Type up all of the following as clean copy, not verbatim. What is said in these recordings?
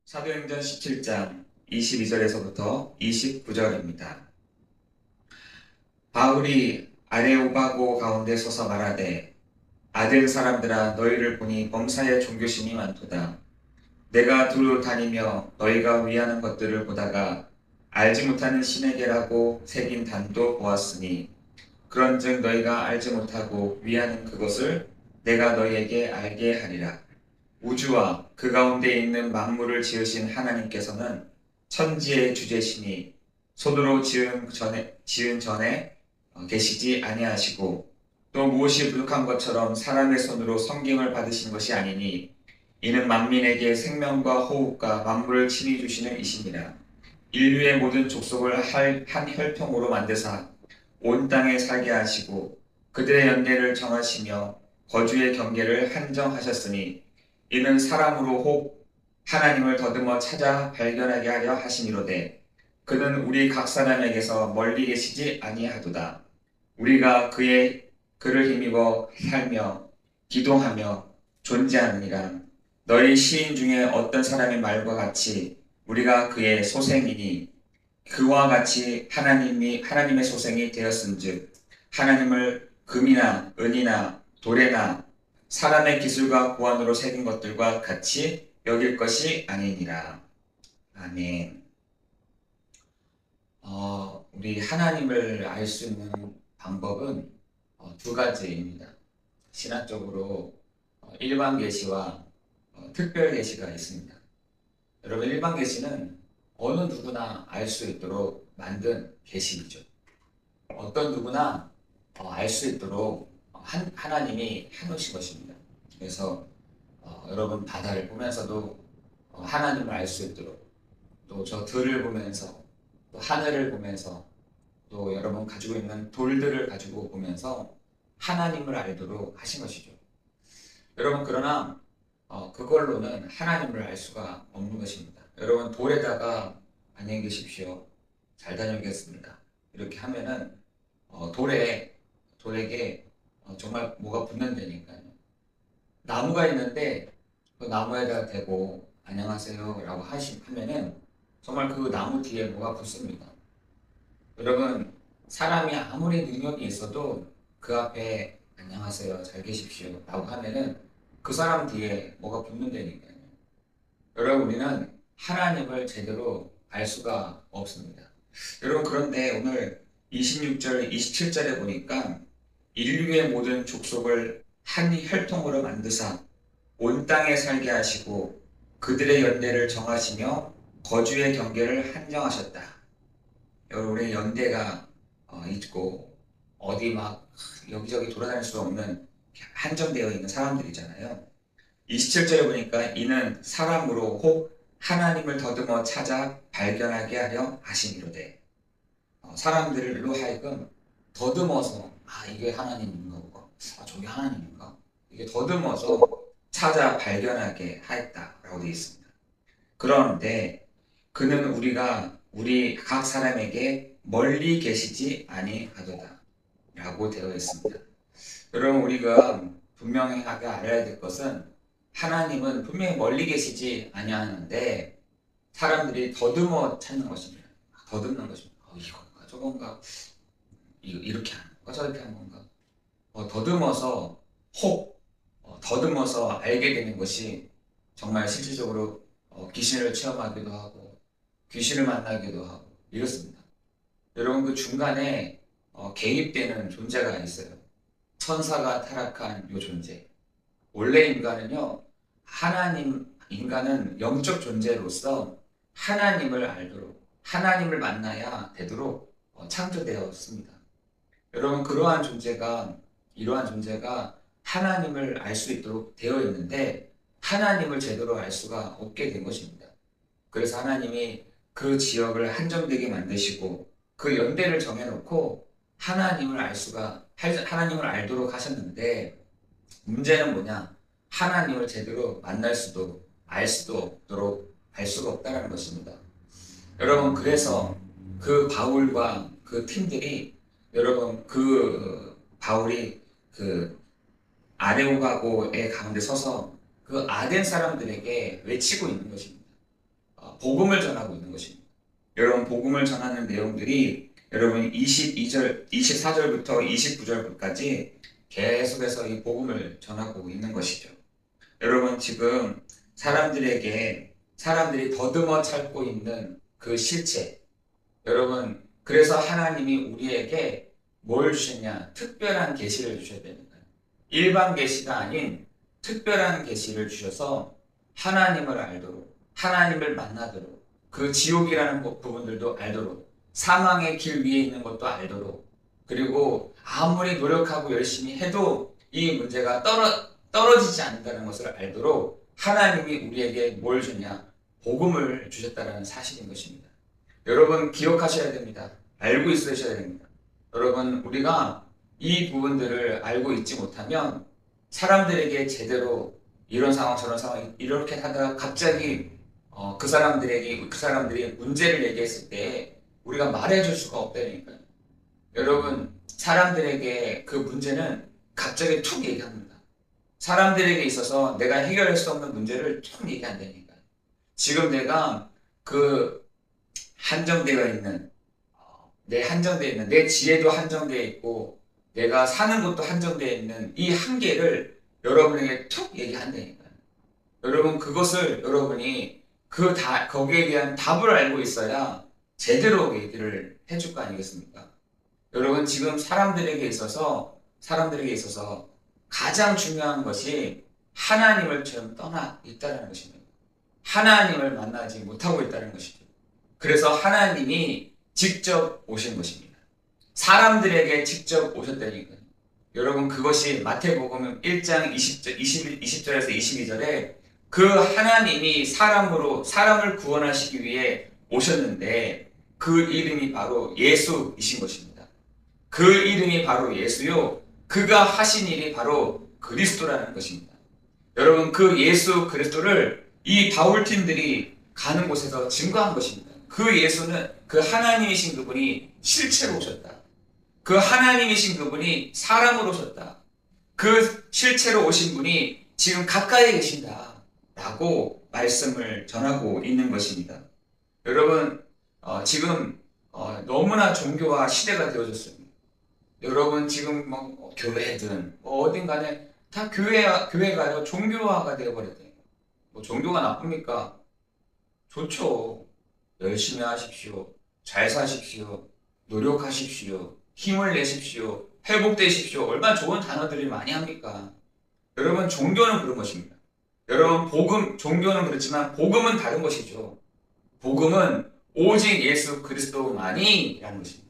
사도행전 17장 22절에서부터 29절입니다. 바울이 아레오바고 가운데 서서 말하되 아덴 사람들아 너희를 보니 범사에 종교심이 많도다. 내가 두루 다니며 너희가 위하는 것들을 보다가 알지 못하는 신에게라고 새긴 단도 보았으니 그런즉 너희가 알지 못하고 위하는 그것을 내가 너희에게 알게 하리라. 우주와 그 가운데 있는 만물을 지으신 하나님께서는 천지의 주제시니 손으로 지은 전에 계시지 아니하시고 또 무엇이 부족한 것처럼 사람의 손으로 섬김을 받으신 것이 아니니 이는 만민에게 생명과 호흡과 만물을 친히 주시는 이시니라. 인류의 모든 족속을 한 혈통으로 만드사 온 땅에 살게 하시고 그들의 연례를 정하시며 거주의 경계를 한정하셨으니 이는 사람으로 혹 하나님을 더듬어 찾아 발견하게 하려 하심이로되 그는 우리 각 사람에게서 멀리 계시지 아니하도다. 우리가 그를 힘입어 살며 기도하며 존재하느니라. 너희 시인 중에 어떤 사람의 말과 같이 우리가 그의 소생이니 그와 같이 하나님의 소생이 되었은즉 하나님을 금이나 은이나 돌에나 사람의 기술과 고안으로 새긴 것들과 같이 여길 것이 아니니라. 아멘. 우리 하나님을 알 수 있는 방법은 두 가지입니다. 신학적으로 일반 계시와 특별 계시가 있습니다. 여러분, 일반 계시는 어느 누구나 알 수 있도록 만든 계시이죠. 어떤 누구나 알 수 있도록 하나님이 해놓으신 것입니다. 그래서 여러분 바다를 보면서도 하나님을 알 수 있도록, 또 저 들을 보면서, 또 하늘을 보면서, 또 여러분 가지고 있는 돌들을 가지고 보면서 하나님을 알도록 하신 것이죠. 여러분, 그러나 그걸로는 하나님을 알 수가 없는 것입니다. 여러분, 돌에다가 안녕히 계십시오, 잘 다녀오겠습니다, 이렇게 하면은 돌에게 정말 뭐가 붙는다니까요. 나무가 있는데 그 나무에다 대고 안녕하세요 라고 하면은 정말 그 나무 뒤에 뭐가 붙습니다. 여러분, 사람이 아무리 능력이 있어도 그 앞에 안녕하세요, 잘 계십시오 라고 하면은 그 사람 뒤에 뭐가 붙는다니까요. 여러분, 우리는 하나님을 제대로 알 수가 없습니다. 여러분, 그런데 오늘 26절, 27절에 보니까 인류의 모든 족속을 한 혈통으로 만드사 온 땅에 살게 하시고 그들의 연대를 정하시며 거주의 경계를 한정하셨다. 여러분, 우리 연대가 있고 어디 막 여기저기 돌아다닐 수 없는 한정되어 있는 사람들이잖아요. 27절에 보니까 이는 사람으로 혹 하나님을 더듬어 찾아 발견하게 하려 하심이로되 사람들로 하여금 더듬어서 이게 하나님인가 보다, 저게 하나님인가, 이게 더듬어서 찾아 발견하게 하였다라고 되어 있습니다. 그런데 그는 우리 각 사람에게 멀리 계시지 아니하도다 라고 되어 있습니다. 여러분, 우리가 분명하게 알아야 될 것은 하나님은 분명히 멀리 계시지 아니하는데 사람들이 더듬어 찾는 것입니다. 더듬는 것입니다. 이건가 저건가, 이렇게 하는 건가 저렇게 하는 건가, 더듬어서 알게 되는 것이 정말 실질적으로 귀신을 체험하기도 하고 귀신을 만나기도 하고 이렇습니다. 여러분, 그 중간에 개입되는 존재가 있어요. 천사가 타락한 요 존재. 원래 인간은 영적 존재로서 하나님을 알도록, 하나님을 만나야 되도록 창조되었습니다. 여러분, 이러한 존재가 하나님을 알 수 있도록 되어 있는데 하나님을 제대로 알 수가 없게 된 것입니다. 그래서 하나님이 그 지역을 한정되게 만드시고 그 연대를 정해놓고 하나님을 알도록 하셨는데, 문제는 뭐냐? 하나님을 제대로 만날 수도 알 수도 없도록 할 수가 없다는 것입니다. 여러분, 그래서 그 바울과 그 팀들이, 여러분, 바울이 그 아레오가고의 가운데 서서 그 아덴 사람들에게 외치고 있는 것입니다. 복음을 전하고 있는 것입니다. 여러분 복음을 전하는 내용들이 여러분 22절, 24절부터 29절까지 계속해서 이 복음을 전하고 있는 것이죠. 여러분 지금 사람들이 더듬어 찾고 있는 그 실체, 여러분 그래서 하나님이 우리에게 뭘 주셨냐? 특별한 계시를 주셔야 되는 거예요. 일반 계시가 아닌 특별한 계시를 주셔서 하나님을 알도록, 하나님을 만나도록, 그 지옥이라는 부분들도 알도록, 사망의 길 위에 있는 것도 알도록, 그리고 아무리 노력하고 열심히 해도 이 문제가 떨어지지 않는다는 것을 알도록 하나님이 우리에게 뭘 줬냐? 복음을 주셨다는 사실인 것입니다. 여러분 기억하셔야 됩니다. 알고 있으셔야 됩니다. 여러분 우리가 이 부분들을 알고 있지 못하면 사람들에게 제대로 이런 상황 저런 상황 이렇게 하다가 갑자기 그 사람들이 문제를 얘기했을 때 우리가 말해줄 수가 없다니까요. 여러분 사람들에게 그 문제는 갑자기 툭 얘기합니다. 사람들에게 있어서 내가 해결할 수 없는 문제를 툭 얘기한다니까요. 지금 내가 그 한정되어 있는 내 지혜도 한정되어 있고 내가 사는 것도 한정되어 있는 이 한계를 여러분에게 툭 얘기한다니까요. 여러분 그것을 여러분이 거기에 대한 답을 알고 있어야 제대로 얘기를 해줄 거 아니겠습니까? 여러분 지금 사람들에게 있어서 가장 중요한 것이 하나님을 좀 떠나 있다는 것입니다. 하나님을 만나지 못하고 있다는 것이죠. 그래서 하나님이 직접 오신 것입니다. 사람들에게 직접 오셨다니까요. 여러분 그것이 마태복음 1장 20절에서 22절에 그 하나님이 사람을 구원하시기 위해 오셨는데 그 이름이 바로 예수이신 것입니다. 그 이름이 바로 예수요. 그가 하신 일이 바로 그리스도라는 것입니다. 여러분 그 예수 그리스도를 이 바울팀들이 가는 곳에서 증거한 것입니다. 그 예수는 그 하나님이신 그분이 실체로 오셨다. 그 하나님이신 그분이 사람으로 오셨다. 그 실체로 오신 분이 지금 가까이 계신다. 라고 말씀을 전하고 있는 것입니다. 여러분 지금 너무나 종교화 시대가 되어졌습니다. 여러분 지금 교회든 어딘가에 다 교회가 종교화가 되어버렸대요. 종교가 나쁩니까? 좋죠. 열심히 하십시오. 잘 사십시오. 노력하십시오. 힘을 내십시오. 회복되십시오. 얼마나 좋은 단어들이 많이 합니까? 여러분 종교는 그런 것입니다. 여러분 종교는 그렇지만 복음은 다른 것이죠. 복음은 오직 예수 그리스도만이라는 것입니다.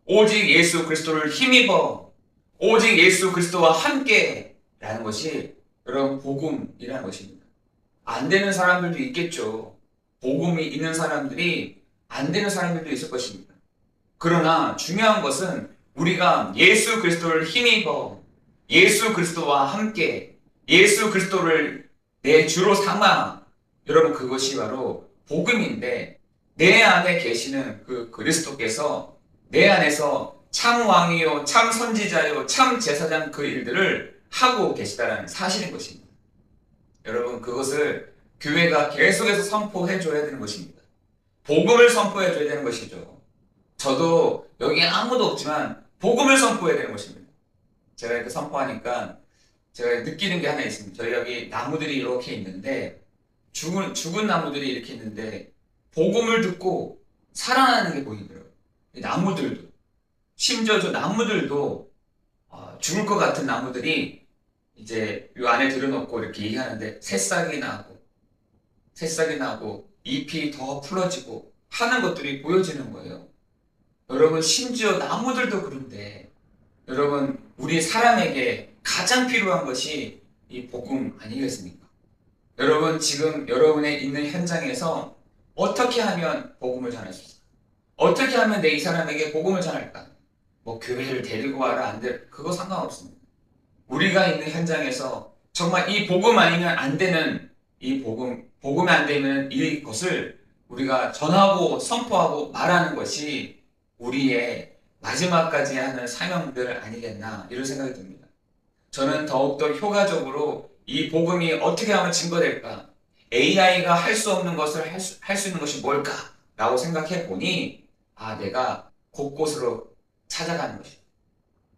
오직 예수 그리스도를 힘입어 오직 예수 그리스도와 함께라는 것이 여러분 복음이라는 것입니다. 안 되는 사람들도 있겠죠. 복음이 있는 사람들이 안 되는 사람들도 있을 것입니다. 그러나 중요한 것은 우리가 예수 그리스도를 힘입어 예수 그리스도와 함께 예수 그리스도를 내 주로 삼아 여러분 그것이 바로 복음인데 내 안에 계시는 그 그리스도께서 내 안에서 참 왕이요 참 선지자요 참 제사장 그 일들을 하고 계시다는 사실인 것입니다. 여러분 그것을 교회가 계속해서 선포해 줘야 되는 것입니다. 복음을 선포해 줘야 되는 것이죠. 저도 여기 아무도 없지만 복음을 선포해야 되는 것입니다. 제가 이렇게 선포하니까 제가 느끼는 게 하나 있습니다. 저희 여기 나무들이 이렇게 있는데 죽은 나무들이 이렇게 있는데 복음을 듣고 살아나는 게 보이더라고요. 나무들도 심지어 저 나무들도 죽을 것 같은 나무들이 이제 이 안에 들여놓고 이렇게 얘기하는데 새싹이 나고 잎이 더 풀어지고 하는 것들이 보여지는 거예요. 여러분 심지어 나무들도 그런데 여러분 우리 사람에게 가장 필요한 것이 이 복음 아니겠습니까? 여러분 지금 여러분의 있는 현장에서 어떻게 하면 복음을 전할 수 있을까? 어떻게 하면 내 이 사람에게 복음을 전할까? 교회를 데리고 와라 안 돼? 그거 상관없습니다. 우리가 있는 현장에서 정말 이 복음 아니면 안 되는 이 복음이 안 되면 이것을 우리가 전하고 선포하고 말하는 것이 우리의 마지막까지 하는 사명들 아니겠나 이런 생각이 듭니다. 저는 더욱더 효과적으로 이 복음이 어떻게 하면 증거될까? AI가 할 수 없는 것을 할 수 있는 것이 뭘까라고 생각해 보니 내가 곳곳으로 찾아가는 것이다.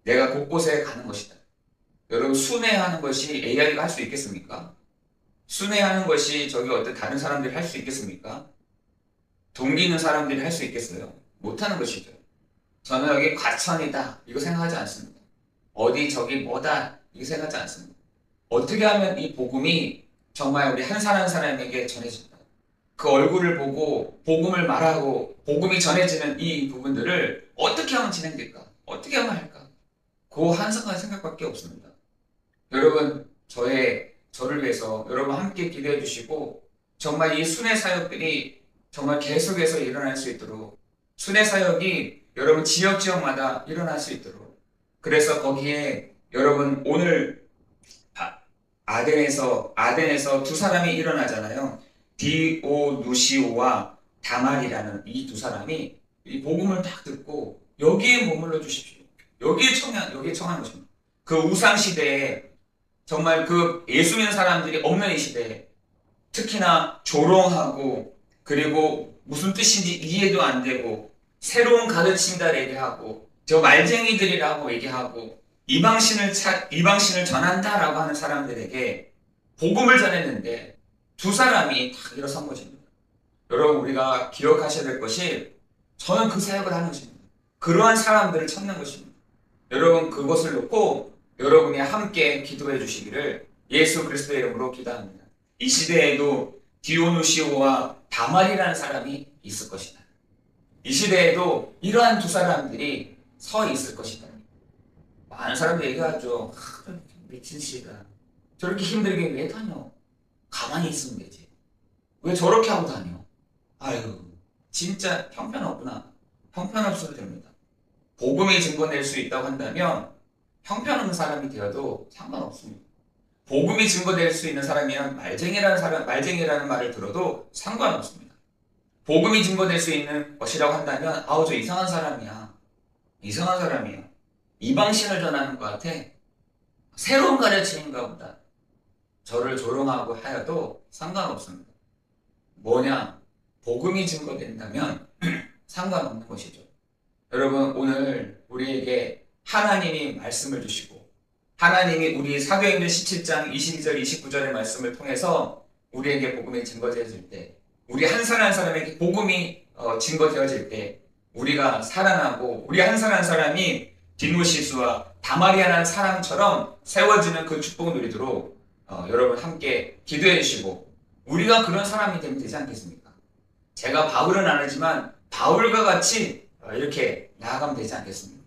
내가 곳곳에 가는 것이다. 여러분 순회하는 것이 AI가 할 수 있겠습니까? 순회하는 것이 어떤 다른 사람들이 할 수 있겠습니까? 동기 있는 사람들이 할 수 있겠어요? 못하는 것이죠. 저는 여기 과천이다 이거 생각하지 않습니다. 어디 저기 뭐다 이거 생각하지 않습니다. 어떻게 하면 이 복음이 정말 우리 한 사람 한 사람에게 전해진다. 그 얼굴을 보고 복음을 말하고 복음이 전해지는 이 부분들을 어떻게 하면 진행될까? 어떻게 하면 할까? 그 한 생각밖에 없습니다. 여러분 저를 위해서 여러분 함께 기도해 주시고 정말 이 순회 사역들이 정말 계속해서 일어날 수 있도록 순회 사역이 여러분 지역마다 일어날 수 있도록 그래서 거기에 여러분 오늘 아덴에서 두 사람이 일어나잖아요. 디오누시오와 다말이라는 이 두 사람이 이 복음을 딱 듣고 여기에 머물러 주십시오. 여기에 청한 것입니다. 그 우상 시대에 정말 그 예수 믿는 사람들이 없는 이 시대에 특히나 조롱하고 그리고 무슨 뜻인지 이해도 안 되고 새로운 가르침들 얘기하고 저 말쟁이들이라고 얘기하고 이방신을 전한다라고 하는 사람들에게 복음을 전했는데 두 사람이 딱 일어선 것입니다. 여러분 우리가 기억하셔야 될 것이 저는 그 사역을 하는 것입니다. 그러한 사람들을 찾는 것입니다. 여러분 그것을 놓고 여러분이 함께 기도해 주시기를 예수 그리스도의 이름으로 기도합니다. 이 시대에도 디오누시오와 다말이라는 사람이 있을 것이다. 이 시대에도 이러한 두 사람들이 서 있을 것이다. 많은 사람들이 얘기하죠. 미친 씨가 저렇게 힘들게 왜 다녀? 가만히 있으면 되지. 왜 저렇게 하고 다녀? 아유 진짜 형편없구나. 형편없어도 됩니다. 복음이 증거낼 수 있다고 한다면 형편없는 사람이 되어도 상관없습니다. 복음이 증거될 수 있는 사람이면 말쟁이라는 말을 들어도 상관없습니다. 복음이 증거될 수 있는 것이라고 한다면 저 이상한 사람이야. 이방신을 전하는 것 같아. 새로운 가르침인가 보다. 저를 조롱하고 하여도 상관없습니다. 뭐냐? 복음이 증거된다면 상관없는 것이죠. 여러분 오늘 우리에게 하나님이 말씀을 주시고 하나님이 우리 사도행전 17장 22절 29절의 말씀을 통해서 우리에게 복음이 증거되어질 때 우리 한 사람 한 사람에게 복음이 증거되어질 때 우리가 살아나고 우리 한 사람 한 사람이 디모시스와 다마리아라는 사람처럼 세워지는 그 축복을 누리도록 여러분 함께 기도해 주시고 우리가 그런 사람이 되면 되지 않겠습니까? 제가 바울은 안 하지만 바울과 같이 이렇게 나아가면 되지 않겠습니까?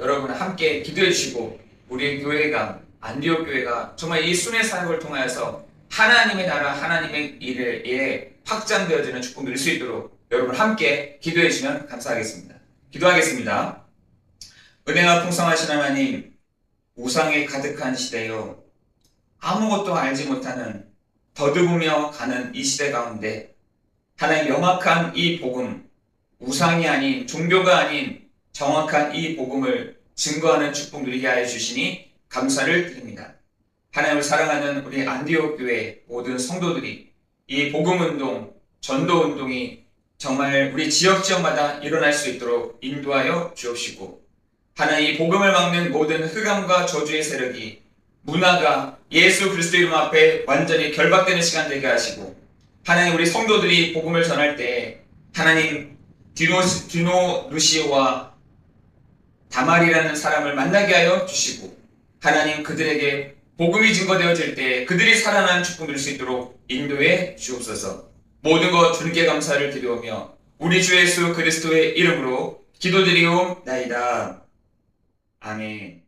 여러분 함께 기도해 주시고 우리 교회가 안디옥 교회가 정말 이 순회 사역을 통하여서 하나님의 나라 하나님의 일에 확장되어지는 축복 누릴 수 있도록 여러분 함께 기도해 주시면 감사하겠습니다. 기도하겠습니다. 은혜가 풍성하신 하나님, 우상에 가득한 시대요 아무것도 알지 못하는 더듬으며 가는 이 시대 가운데 하나님 명확한 이 복음, 우상이 아닌 종교가 아닌 정확한 이 복음을 증거하는 축복 누리게 하여 주시니 감사를 드립니다. 하나님을 사랑하는 우리 안디옥 교회 모든 성도들이 이 복음운동, 전도운동이 정말 우리 지역마다 일어날 수 있도록 인도하여 주옵시고 하나님 이 복음을 막는 모든 흑암과 저주의 세력이 문화가 예수 그리스도 이름 앞에 완전히 결박되는 시간 되게 하시고 하나님 우리 성도들이 복음을 전할 때 하나님 디노누시오와 다말이라는 사람을 만나게 하여 주시고 하나님 그들에게 복음이 증거되어질 때 그들이 살아나는 축복 누릴 수 있도록 인도해 주옵소서. 모든 것 주님께 감사를 드리오며 우리 주 예수 그리스도의 이름으로 기도드리옵나이다. 아멘.